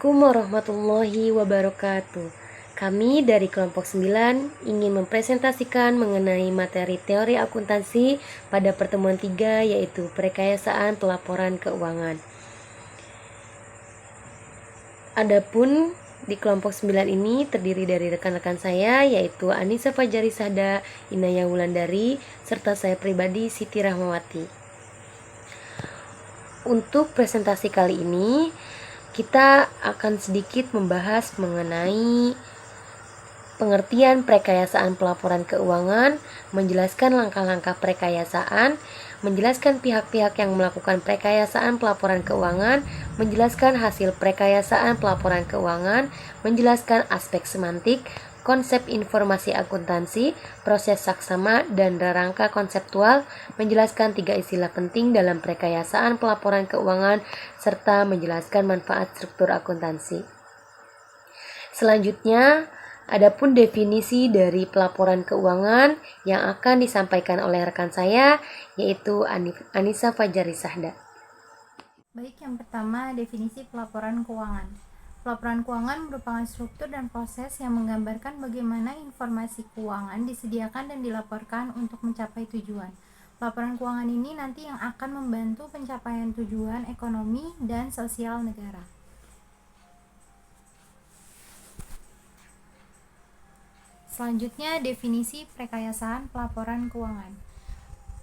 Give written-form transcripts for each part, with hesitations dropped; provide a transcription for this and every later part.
Assalamualaikum warahmatullahi wabarakatuh. Kami dari kelompok 9 ingin mempresentasikan mengenai materi teori akuntansi pada pertemuan 3, yaitu perekayasaan pelaporan keuangan. Adapun di kelompok 9 ini terdiri dari rekan-rekan saya, yaitu Anissa Fajarisahda, Inaya Wulandari, serta saya pribadi Siti Rahmawati. Untuk presentasi kali ini kita akan sedikit membahas mengenai pengertian perekayasaan pelaporan keuangan, menjelaskan langkah-langkah perekayasaan, menjelaskan pihak-pihak yang melakukan perekayasaan pelaporan keuangan, menjelaskan hasil perekayasaan pelaporan keuangan, menjelaskan aspek semantik, konsep informasi akuntansi, proses saksama, dan rangka konseptual, menjelaskan 3 istilah penting dalam perekayasaan pelaporan keuangan, serta menjelaskan manfaat struktur akuntansi. Selanjutnya, adapun definisi dari pelaporan keuangan yang akan disampaikan oleh rekan saya, yaitu Anissa Fajarisahda. Baik, yang pertama, definisi pelaporan keuangan. Pelaporan keuangan merupakan struktur dan proses yang menggambarkan bagaimana informasi keuangan disediakan dan dilaporkan untuk mencapai tujuan. Pelaporan keuangan ini nanti yang akan membantu pencapaian tujuan ekonomi dan sosial negara. Selanjutnya, definisi perekayasaan pelaporan keuangan.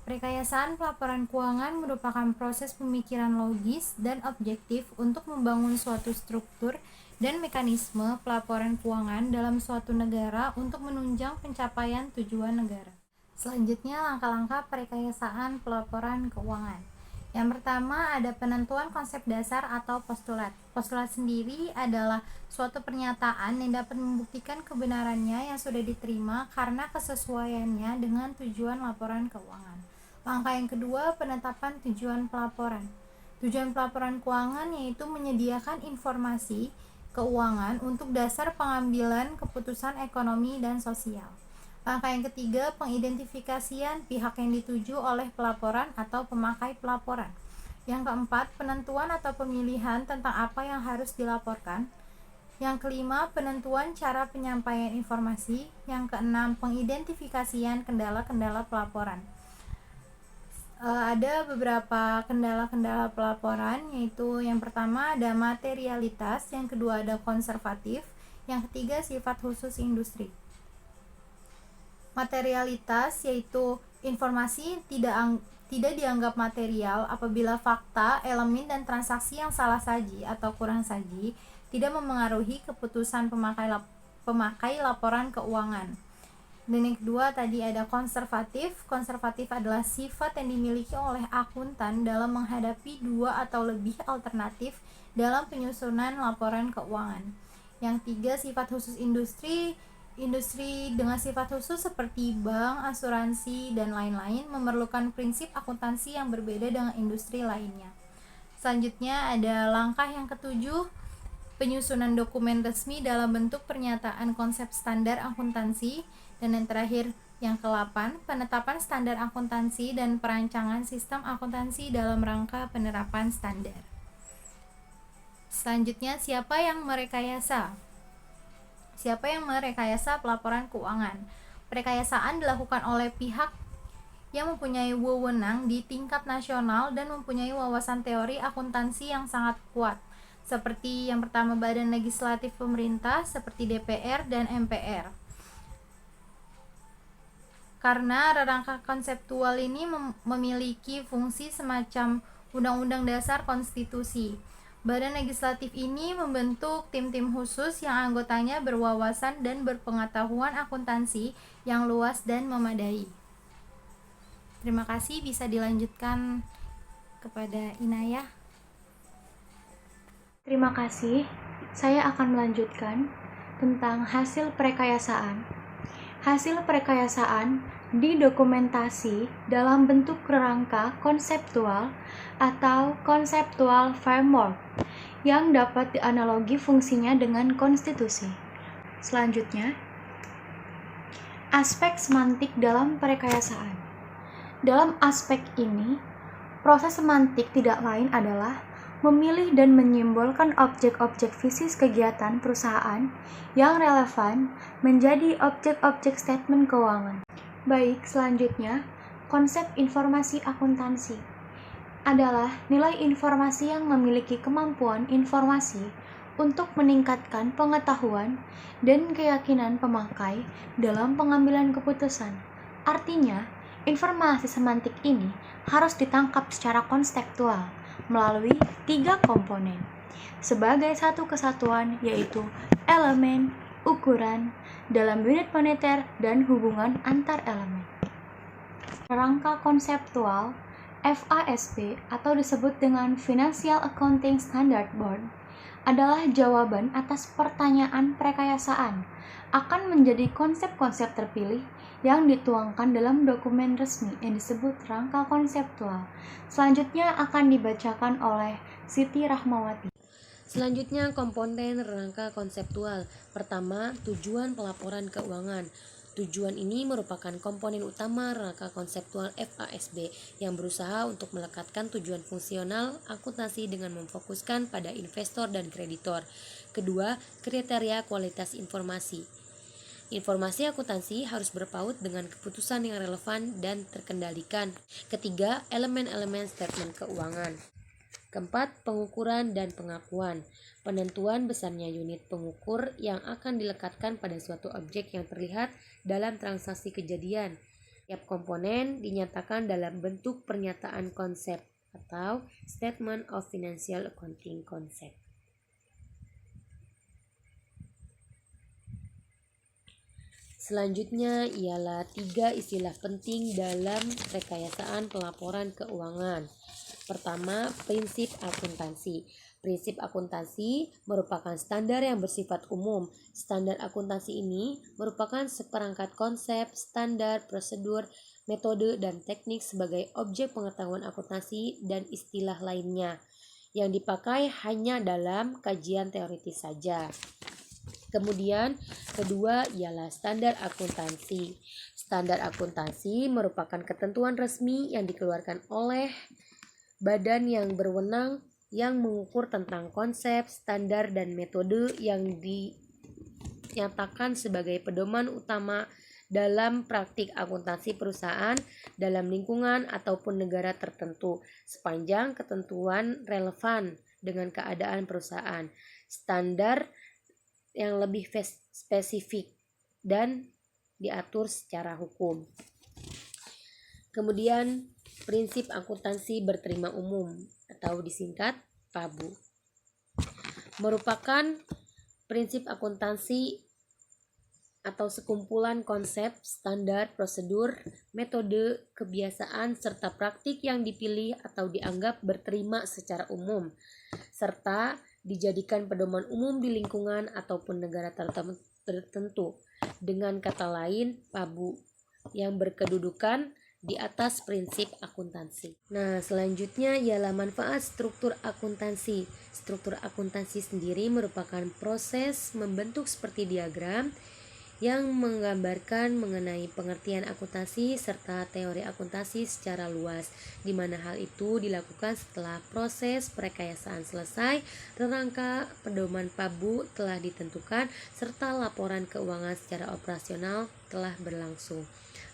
Perekayasaan pelaporan keuangan merupakan proses pemikiran logis dan objektif untuk membangun suatu struktur dan mekanisme pelaporan keuangan dalam suatu negara untuk menunjang pencapaian tujuan negara. Selanjutnya, langkah-langkah perekayasaan pelaporan keuangan. Yang pertama, ada penentuan konsep dasar atau postulat. Postulat sendiri adalah suatu pernyataan yang dapat membuktikan kebenarannya yang sudah diterima karena kesesuaiannya dengan tujuan laporan keuangan. Langkah yang kedua, penetapan tujuan pelaporan. Tujuan pelaporan keuangan yaitu menyediakan informasi keuangan untuk dasar pengambilan keputusan ekonomi dan sosial. Langkah yang ketiga, pengidentifikasian pihak yang dituju oleh pelaporan atau pemakai pelaporan. Yang keempat, penentuan atau pemilihan tentang apa yang harus dilaporkan. Yang kelima, penentuan cara penyampaian informasi. Yang keenam, pengidentifikasian kendala-kendala pelaporan. Ada beberapa kendala-kendala pelaporan, yaitu yang pertama ada materialitas, yang kedua ada konservatif, yang ketiga sifat khusus industri. Materialitas yaitu informasi tidak dianggap material apabila fakta, elemen, dan transaksi yang salah saji atau kurang saji tidak memengaruhi keputusan pemakai laporan keuangan. Dan yang kedua tadi ada konservatif. Konservatif adalah sifat yang dimiliki oleh akuntan dalam menghadapi 2 atau lebih alternatif dalam penyusunan laporan keuangan. Yang tiga, sifat khusus industri. Industri dengan sifat khusus seperti bank, asuransi, dan lain-lain memerlukan prinsip akuntansi yang berbeda dengan industri lainnya. Selanjutnya ada langkah yang ketujuh, penyusunan dokumen resmi dalam bentuk pernyataan konsep standar akuntansi. Dan yang terakhir, yang ke-8, penetapan standar akuntansi dan perancangan sistem akuntansi dalam rangka penerapan standar. Selanjutnya, siapa yang merekayasa? Siapa yang merekayasa pelaporan keuangan? Perekayasaan dilakukan oleh pihak yang mempunyai wewenang di tingkat nasional dan mempunyai wawasan teori akuntansi yang sangat kuat. Seperti yang pertama, badan legislatif pemerintah seperti DPR dan MPR. Karena rangka konseptual ini memiliki fungsi semacam undang-undang dasar konstitusi. Badan legislatif ini membentuk tim-tim khusus yang anggotanya berwawasan dan berpengetahuan akuntansi yang luas dan memadai. Terima kasih, bisa dilanjutkan kepada Inayah. Terima kasih. Saya akan melanjutkan tentang hasil perekayasaan. Hasil perekayasaan didokumentasi dalam bentuk kerangka konseptual atau conceptual framework yang dapat dianalogi fungsinya dengan konstitusi. Selanjutnya, aspek semantik dalam perekayasaan. Dalam aspek ini, proses semantik tidak lain adalah memilih dan menyimbolkan objek-objek fisik kegiatan perusahaan yang relevan menjadi objek-objek statement keuangan. Baik, selanjutnya, konsep informasi akuntansi adalah nilai informasi yang memiliki kemampuan informasi untuk meningkatkan pengetahuan dan keyakinan pemakai dalam pengambilan keputusan. Artinya, informasi semantik ini harus ditangkap secara konseptual melalui 3 komponen sebagai satu kesatuan, yaitu elemen, ukuran, dalam unit moneter, dan hubungan antar elemen. Rangka konseptual FASB atau disebut dengan Financial Accounting Standard Board adalah jawaban atas pertanyaan prekayasaan akan menjadi konsep-konsep terpilih yang dituangkan dalam dokumen resmi yang disebut rangka konseptual. Selanjutnya akan dibacakan oleh Siti Rahmawati. Selanjutnya, komponen rangka konseptual. Pertama, tujuan pelaporan keuangan. Tujuan ini merupakan komponen utama rangka konseptual FASB yang berusaha untuk melekatkan tujuan fungsional akuntansi dengan memfokuskan pada investor dan kreditor. Kedua, kriteria kualitas informasi. Informasi akuntansi harus berpaut dengan keputusan yang relevan dan terkendalikan. Ketiga, elemen-elemen statement keuangan. Keempat, pengukuran dan pengakuan. Penentuan besarnya unit pengukur yang akan dilekatkan pada suatu objek yang terlihat dalam transaksi kejadian. Tiap komponen dinyatakan dalam bentuk pernyataan konsep atau Statement of Financial Accounting Concept. Selanjutnya ialah 3 istilah penting dalam rekayasaan pelaporan keuangan. Pertama, prinsip akuntansi. Prinsip akuntansi merupakan standar yang bersifat umum. Standar akuntansi ini merupakan seperangkat konsep, standar, prosedur, metode, dan teknik sebagai objek pengetahuan akuntansi dan istilah lainnya yang dipakai hanya dalam kajian teoritis saja. Kemudian, kedua ialah standar akuntansi. Standar akuntansi merupakan ketentuan resmi yang dikeluarkan oleh badan yang berwenang yang mengukur tentang konsep, standar, dan metode yang dinyatakan sebagai pedoman utama dalam praktik akuntansi perusahaan dalam lingkungan ataupun negara tertentu sepanjang ketentuan relevan dengan keadaan perusahaan. Standar yang lebih spesifik dan diatur secara hukum. Kemudian, prinsip akuntansi berterima umum atau disingkat PABU merupakan prinsip akuntansi atau sekumpulan konsep, standar, prosedur, metode, kebiasaan, serta praktik yang dipilih atau dianggap berterima secara umum, serta dijadikan pedoman umum di lingkungan ataupun negara tertentu. Dengan kata lain, PABU yang berkedudukan di atas prinsip akuntansi. Nah, selanjutnya ialah manfaat struktur akuntansi. Struktur akuntansi sendiri merupakan proses membentuk seperti diagram yang menggambarkan mengenai pengertian akuntansi serta teori akuntansi secara luas, di mana hal itu dilakukan setelah proses perekayasaan selesai, rangka pedoman PABU telah ditentukan, serta laporan keuangan secara operasional telah berlangsung.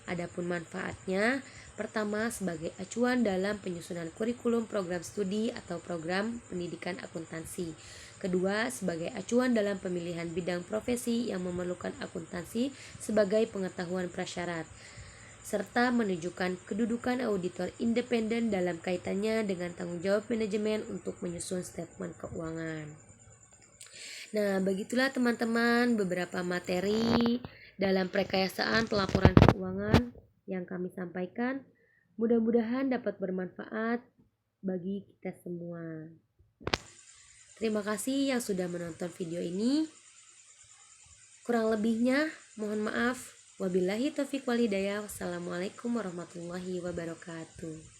Adapun manfaatnya, pertama sebagai acuan dalam penyusunan kurikulum program studi atau program pendidikan akuntansi. Kedua, sebagai acuan dalam pemilihan bidang profesi yang memerlukan akuntansi sebagai pengetahuan prasyarat, serta menunjukkan kedudukan auditor independen dalam kaitannya dengan tanggung jawab manajemen untuk menyusun statement keuangan. Nah, begitulah teman-teman beberapa materi dalam perekayasaan pelaporan keuangan yang kami sampaikan. Mudah-mudahan dapat bermanfaat bagi kita semua. Terima kasih yang sudah menonton video ini. Kurang lebihnya mohon maaf. Wabillahi taufiq wal hidayah. Wassalamualaikum warahmatullahi wabarakatuh.